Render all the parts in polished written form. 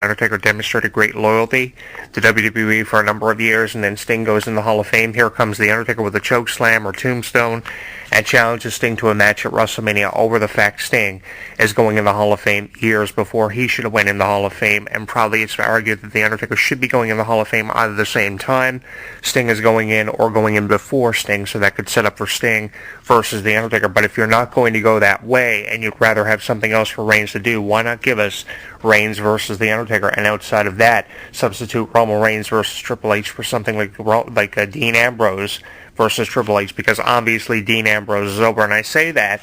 Undertaker demonstrated great loyalty to WWE for a number of years, and then Sting goes in the Hall of Fame. Here comes The Undertaker with a choke slam or tombstone and challenges Sting to a match at WrestleMania over the fact Sting is going in the Hall of Fame years before he should have went in the Hall of Fame, and probably it's argued that The Undertaker should be going in the Hall of Fame either the same time Sting is going in or going in before Sting, so that could set up for Sting versus The Undertaker. But if you're not going to go that way and you'd rather have something else for Reigns to do, why not give us Reigns versus The Undertaker, and outside of that, substitute Roman Reigns versus Triple H for something like Dean Ambrose versus Triple H, because obviously Dean Ambrose is over, and I say that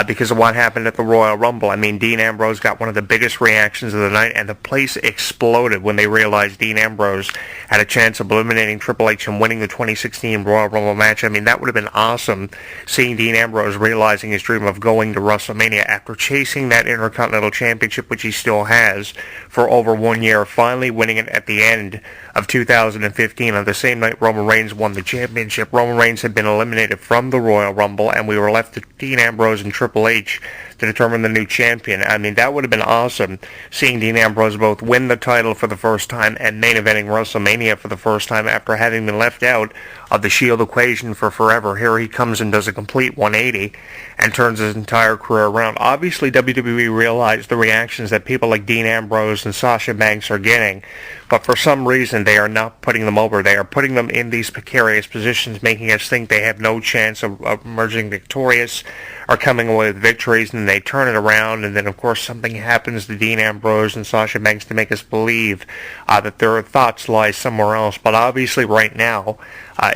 because of what happened at the Royal Rumble. I mean, Dean Ambrose got one of the biggest reactions of the night, and the place exploded when they realized Dean Ambrose had a chance of eliminating Triple H and winning the 2016 Royal Rumble match. I mean, that would have been awesome, seeing Dean Ambrose realizing his dream of going to WrestleMania after chasing that Intercontinental Championship, which he still has, for over 1 year, finally winning it at the end of 2015. On the same night Roman Reigns won the championship, Roman Reigns had been eliminated from the Royal Rumble, and we were left with Dean Ambrose and Triple H to determine the new champion. I mean, that would have been awesome, seeing Dean Ambrose both win the title for the first time and main eventing WrestleMania for the first time after having been left out of the Shield equation for forever. Here he comes and does a complete 180 and turns his entire career around. Obviously, WWE realized the reactions that people like Dean Ambrose and Sasha Banks are getting, but for some reason they are not putting them over. They are putting them in these precarious positions, making us think they have no chance of emerging victorious or coming away with victories, and they turn it around, and then of course something happens to Dean Ambrose and Sasha Banks to make us believe that their thoughts lie somewhere else. But obviously right now,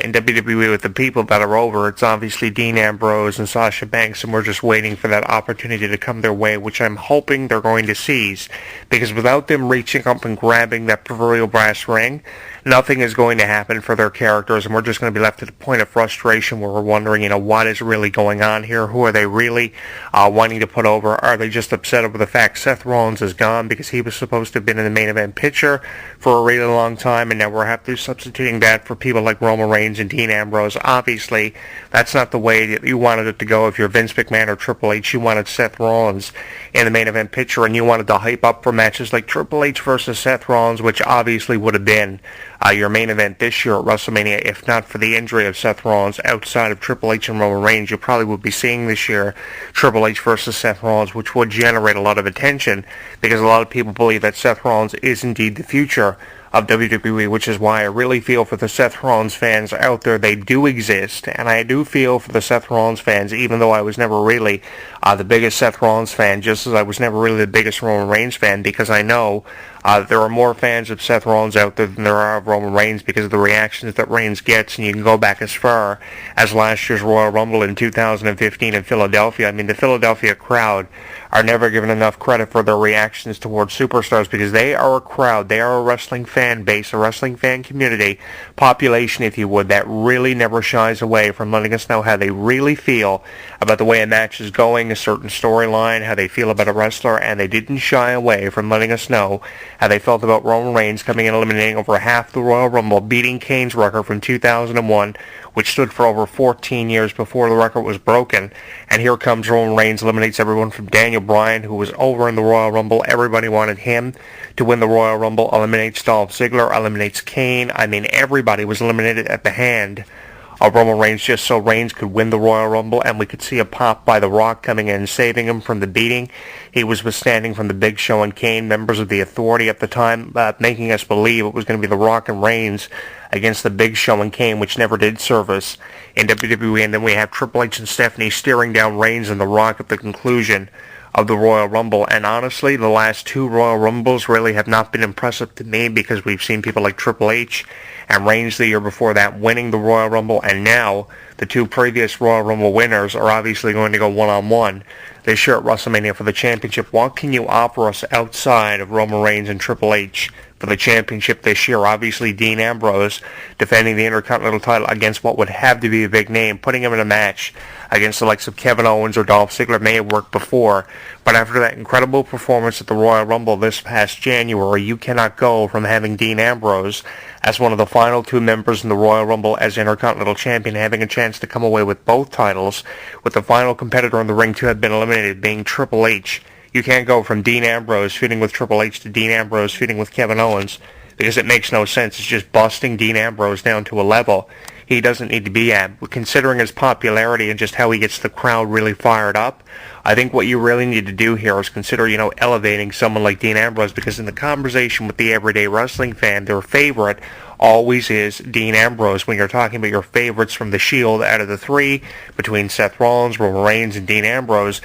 in WWE, with the people that are over, it's obviously Dean Ambrose and Sasha Banks, and we're just waiting for that opportunity to come their way, which I'm hoping they're going to seize, because without them reaching up and grabbing that proverbial brass ring, nothing is going to happen for their characters, and we're just going to be left at a point of frustration where we're wondering, what is really going on here? Who are they really wanting to put over? Are they just upset over the fact Seth Rollins is gone because he was supposed to have been in the main event picture for a really long time, and now we're have to substituting that for people like Roman Reigns and Dean Ambrose? Obviously, that's not the way that you wanted it to go. If you're Vince McMahon or Triple H, you wanted Seth Rollins in the main event picture, and you wanted to hype up for matches like Triple H versus Seth Rollins, which obviously would have been your main event this year at WrestleMania. If not for the injury of Seth Rollins, outside of Triple H and Roman Reigns, you probably would be seeing this year Triple H versus Seth Rollins, which would generate a lot of attention, because a lot of people believe that Seth Rollins is indeed the future of WWE, which is why I really feel for the Seth Rollins fans out there. They do exist, and I do feel for the Seth Rollins fans, even though I was never really the biggest Seth Rollins fan, just as I was never really the biggest Roman Reigns fan, because I know there are more fans of Seth Rollins out there than there are of Roman Reigns because of the reactions that Reigns gets, and you can go back as far as last year's Royal Rumble in 2015 in Philadelphia. I mean, the Philadelphia crowd are never given enough credit for their reactions towards superstars, because they are a crowd, they are a wrestling fan base, a wrestling fan community, population if you would, that really never shies away from letting us know how they really feel about the way a match is going, a certain storyline, how they feel about a wrestler, and they didn't shy away from letting us know how they felt about Roman Reigns coming in eliminating over half the Royal Rumble, beating Kane's record from 2001, which stood for over 14 years before the record was broken. And here comes Roman Reigns, eliminates everyone from Daniel Bryan, who was over in the Royal Rumble. Everybody wanted him to win the Royal Rumble. Eliminates Dolph Ziggler, eliminates Kane. I mean, everybody was eliminated at the hand of Roman Reigns just so Reigns could win the Royal Rumble, and we could see a pop by The Rock coming in and saving him from the beating he was withstanding from the Big Show and Kane, members of the Authority at the time, making us believe it was going to be The Rock and Reigns against the Big Show and Kane, which never did service in WWE. And then we have Triple H and Stephanie staring down Reigns and The Rock at the conclusion of the Royal Rumble. And honestly, the last two Royal Rumbles really have not been impressive to me, because we've seen people like Triple H and Reigns the year before that winning the Royal Rumble, and now the two previous Royal Rumble winners are obviously going to go one-on-one this year at WrestleMania for the championship. What can you offer us outside of Roman Reigns and Triple H for the championship this year? Obviously, Dean Ambrose defending the Intercontinental title against what would have to be a big name. Putting him in a match against the likes of Kevin Owens or Dolph Ziggler may have worked before, but after that incredible performance at the Royal Rumble this past January, you cannot go from having Dean Ambrose as one of the final two members in the Royal Rumble as Intercontinental Champion, having a chance to come away with both titles, with the final competitor in the ring to have been eliminated being Triple H You can't go from Dean Ambrose feuding with Triple H to Dean Ambrose feuding with Kevin Owens, because it makes no sense. It's just busting Dean Ambrose down to a level he doesn't need to be at. Considering his popularity and just how he gets the crowd really fired up, I think what you really need to do here is consider, elevating someone like Dean Ambrose, because in the conversation with the everyday wrestling fan, their favorite always is Dean Ambrose. When you're talking about your favorites from the Shield out of the three, between Seth Rollins, Roman Reigns, and Dean Ambrose,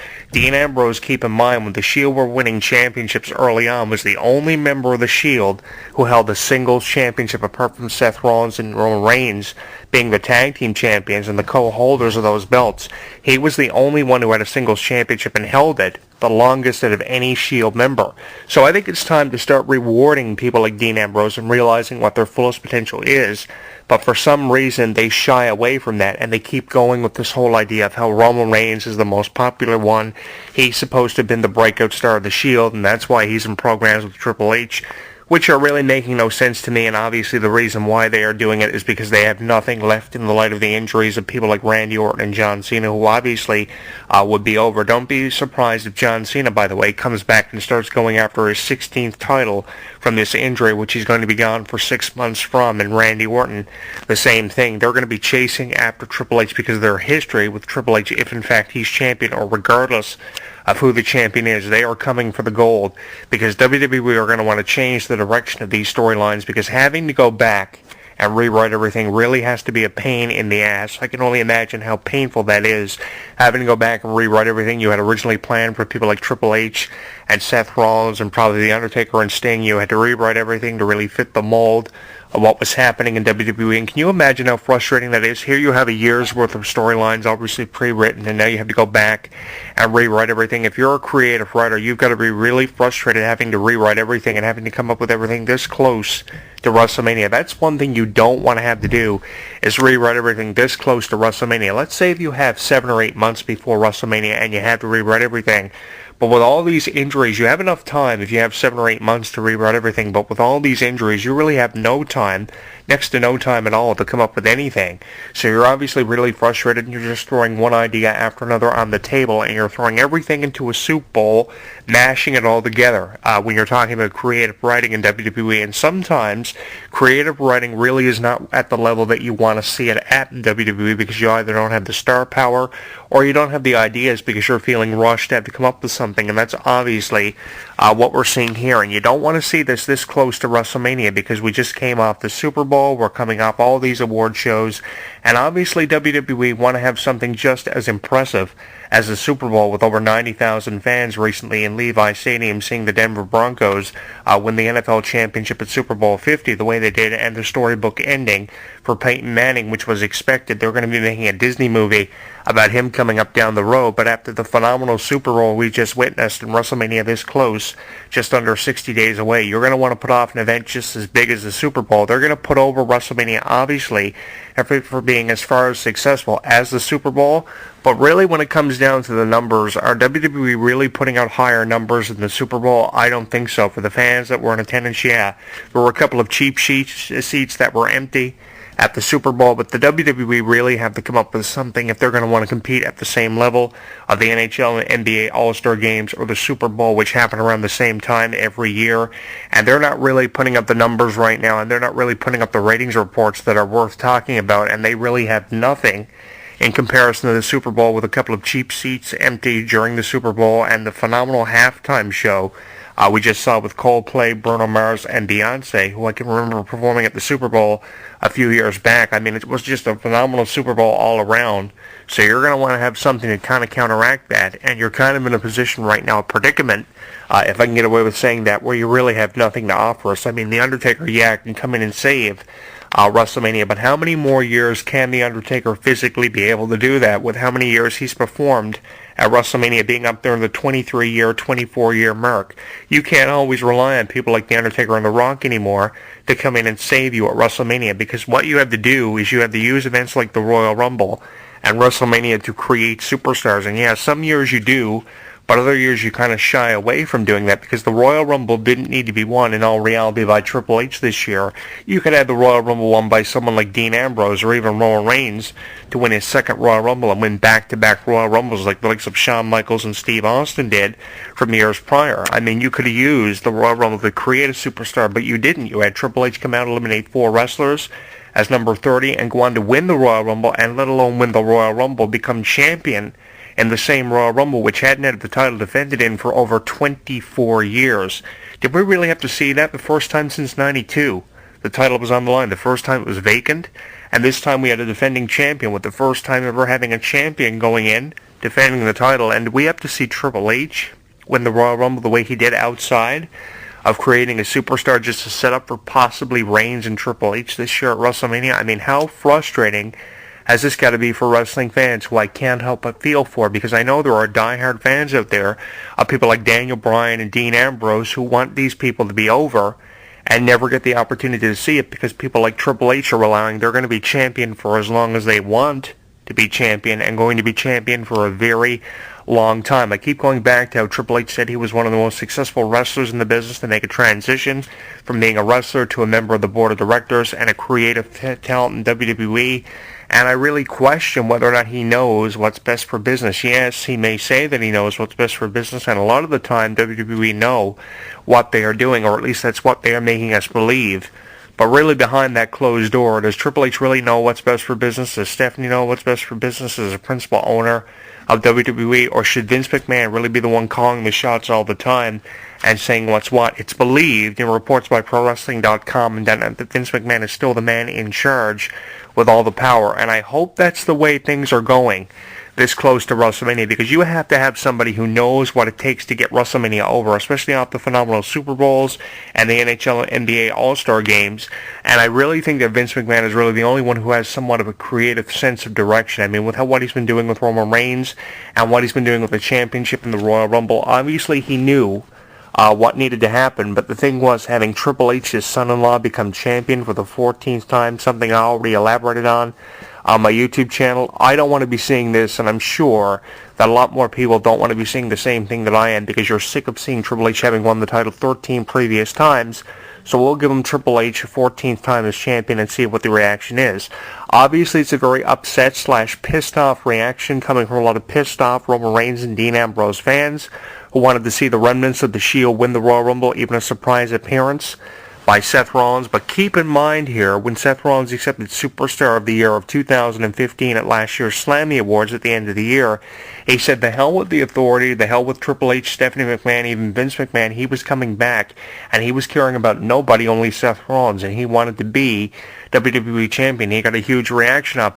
keep in mind, when the Shield were winning championships early on, was the only member of the Shield who held a singles championship apart from Seth Rollins and Roman Reigns being the tag team champions and the co-holders of those belts. He was the only one who had a singles championship and held it the longest out of any Shield member. So I think it's time to start rewarding people like Dean Ambrose and realizing what their fullest potential is. But for some reason, they shy away from that, and they keep going with this whole idea of how Roman Reigns is the most popular one. He's supposed to have been the breakout star of the Shield, and that's why he's in programs with Triple H, which are really making no sense to me. And obviously the reason why they are doing it is because they have nothing left in the light of the injuries of people like Randy Orton and John Cena, who obviously would be over. Don't be surprised if John Cena, by the way, comes back and starts going after his 16th title from this injury, which he's going to be gone for 6 months from. And Randy Orton, the same thing. They're going to be chasing after Triple H because of their history with Triple H, if in fact he's champion, or regardless of who the champion is. They are coming for the gold, because WWE are going to want to change the direction of these storylines, because having to go back and rewrite everything really has to be a pain in the ass. I can only imagine how painful that is, having to go back and rewrite everything you had originally planned for people like Triple H and Seth Rollins and probably The Undertaker and Sting. You had to rewrite everything to really fit the mold of what was happening in WWE. And can you imagine how frustrating that is? Here you have a year's worth of storylines obviously pre-written, and now you have to go back and rewrite everything. If you're a creative writer, you've got to be really frustrated having to rewrite everything and having to come up with everything this close to WrestleMania. That's one thing you don't want to have to do, is rewrite everything this close to WrestleMania. Let's say if you have 7 or 8 months before WrestleMania and you have to rewrite everything. But with all these injuries, you have enough time if you have 7 or 8 months to rewrite everything. But with all these injuries, you really have no time, next to no time at all, to come up with anything. So you're obviously really frustrated, and you're just throwing one idea after another on the table, and you're throwing everything into a soup bowl, mashing it all together when you're talking about creative writing in WWE. And sometimes creative writing really is not at the level that you want to see it at in WWE, because you either don't have the star power or you don't have the ideas because you're feeling rushed to have to come up with something. And that's obviously what we're seeing here. And you don't want to see this close to WrestleMania, because we just came off the Super Bowl. We're coming off all these award shows. And obviously WWE want to have something just as impressive as the Super Bowl, with over 90,000 fans recently in Levi Stadium seeing the Denver Broncos win the NFL championship at Super Bowl 50 the way they did, and the storybook ending for Peyton Manning, which was expected. They're going to be making a Disney movie about him coming up down the road. But after the phenomenal Super Bowl we just witnessed, and WrestleMania this close, just under 60 days away, you're going to want to put off an event just as big as the Super Bowl. They're going to put over WrestleMania, obviously, for being as far as successful as the Super Bowl. But really, when it comes down to the numbers, are WWE really putting out higher numbers than the Super Bowl? I don't think so. For the fans that were in attendance, yeah, there were a couple of cheap seats that were empty at the Super Bowl, but the WWE really have to come up with something if they're going to want to compete at the same level of the NHL and NBA All-Star Games or the Super Bowl, which happen around the same time every year. And they're not really putting up the numbers right now, and they're not really putting up the ratings reports that are worth talking about, and they really have nothing in comparison to the Super Bowl, with a couple of cheap seats empty during the Super Bowl and the phenomenal halftime show we just saw with Coldplay, Bruno Mars, and Beyonce, who I can remember performing at the Super Bowl a few years back. I mean, it was just a phenomenal Super Bowl all around. So you're going to want to have something to kind of counteract that, and you're kind of in a position right now, a predicament, if I can get away with saying that, where you really have nothing to offer us. I mean, The Undertaker, yeah, can come in and save WrestleMania, but how many more years can The Undertaker physically be able to do that, with how many years he's performed at WrestleMania, being up there in the 23-year, 24-year mark? You can't always rely on people like The Undertaker and The Rock anymore to come in and save you at WrestleMania, because what you have to do is you have to use events like the Royal Rumble and WrestleMania to create superstars. And yeah, some years you do, but But other years you kind of shy away from doing that because the Royal Rumble didn't need to be won in all reality by Triple H this year. You could have the Royal Rumble won by someone like Dean Ambrose or even Roman Reigns to win his second Royal Rumble and win back-to-back Royal Rumbles like the likes of Shawn Michaels and Steve Austin did from years prior. I mean, you could have used the Royal Rumble to create a superstar, but you didn't. You had Triple H come out, eliminate 4 wrestlers as number 30, and go on to win the Royal Rumble, and let alone win the Royal Rumble, become champion in the same Royal Rumble, which hadn't had the title defended in for over 24 years. Did we really have to see that the first time since 92? The title was on the line. The first time it was vacant, and this time we had a defending champion, with the first time ever having a champion going in, defending the title. And we have to see Triple H win the Royal Rumble the way he did outside of creating a superstar just to set up for possibly Reigns and Triple H this year at WrestleMania. I mean, how frustrating has this got to be for wrestling fans, who I can't help but feel for, because I know there are diehard fans out there of people like Daniel Bryan and Dean Ambrose who want these people to be over and never get the opportunity to see it, because people like Triple H are allowing they're going to be champion for as long as they want to be champion, and going to be champion for a very long time. I keep going back to how Triple H said he was one of the most successful wrestlers in the business to make a transition from being a wrestler to a member of the board of directors and a creative talent in WWE. And I really question whether or not he knows what's best for business. Yes, he may say that he knows what's best for business, and a lot of the time WWE know what they are doing, or at least that's what they are making us believe. But really behind that closed door, does Triple H really know what's best for business? Does Stephanie know what's best for business as a principal owner of WWE? Or should Vince McMahon really be the one calling the shots all the time and saying what's what? It's believed in reports by ProWrestling.com and that Vince McMahon is still the man in charge with all the power. And I hope that's the way things are going this close to WrestleMania, because you have to have somebody who knows what it takes to get WrestleMania over, especially off the phenomenal Super Bowls and the NHL and NBA All-Star games. And I really think that Vince McMahon is really the only one who has somewhat of a creative sense of direction. I mean, with what he's been doing with Roman Reigns and what he's been doing with the championship and the Royal Rumble, obviously he knew what needed to happen. But the thing was, having Triple H's son-in-law become champion for the 14th time, something I already elaborated on my YouTube channel. I don't want to be seeing this, and I'm sure that a lot more people don't want to be seeing the same thing that I am, because you're sick of seeing Triple H having won the title 13 previous times. So we'll give him Triple H a 14th time as champion and see what the reaction is. Obviously, it's a very upset / pissed off reaction coming from a lot of pissed off Roman Reigns and Dean Ambrose fans who wanted to see the remnants of the Shield win the Royal Rumble, even a surprise appearance by Seth Rollins. But keep in mind here, when Seth Rollins accepted Superstar of the Year of 2015 at last year's Slammy Awards at the end of the year, he said, the hell with the authority, the hell with Triple H, Stephanie McMahon, even Vince McMahon. He was coming back, and he was caring about nobody, only Seth Rollins, and he wanted to be WWE Champion. He got a huge reaction out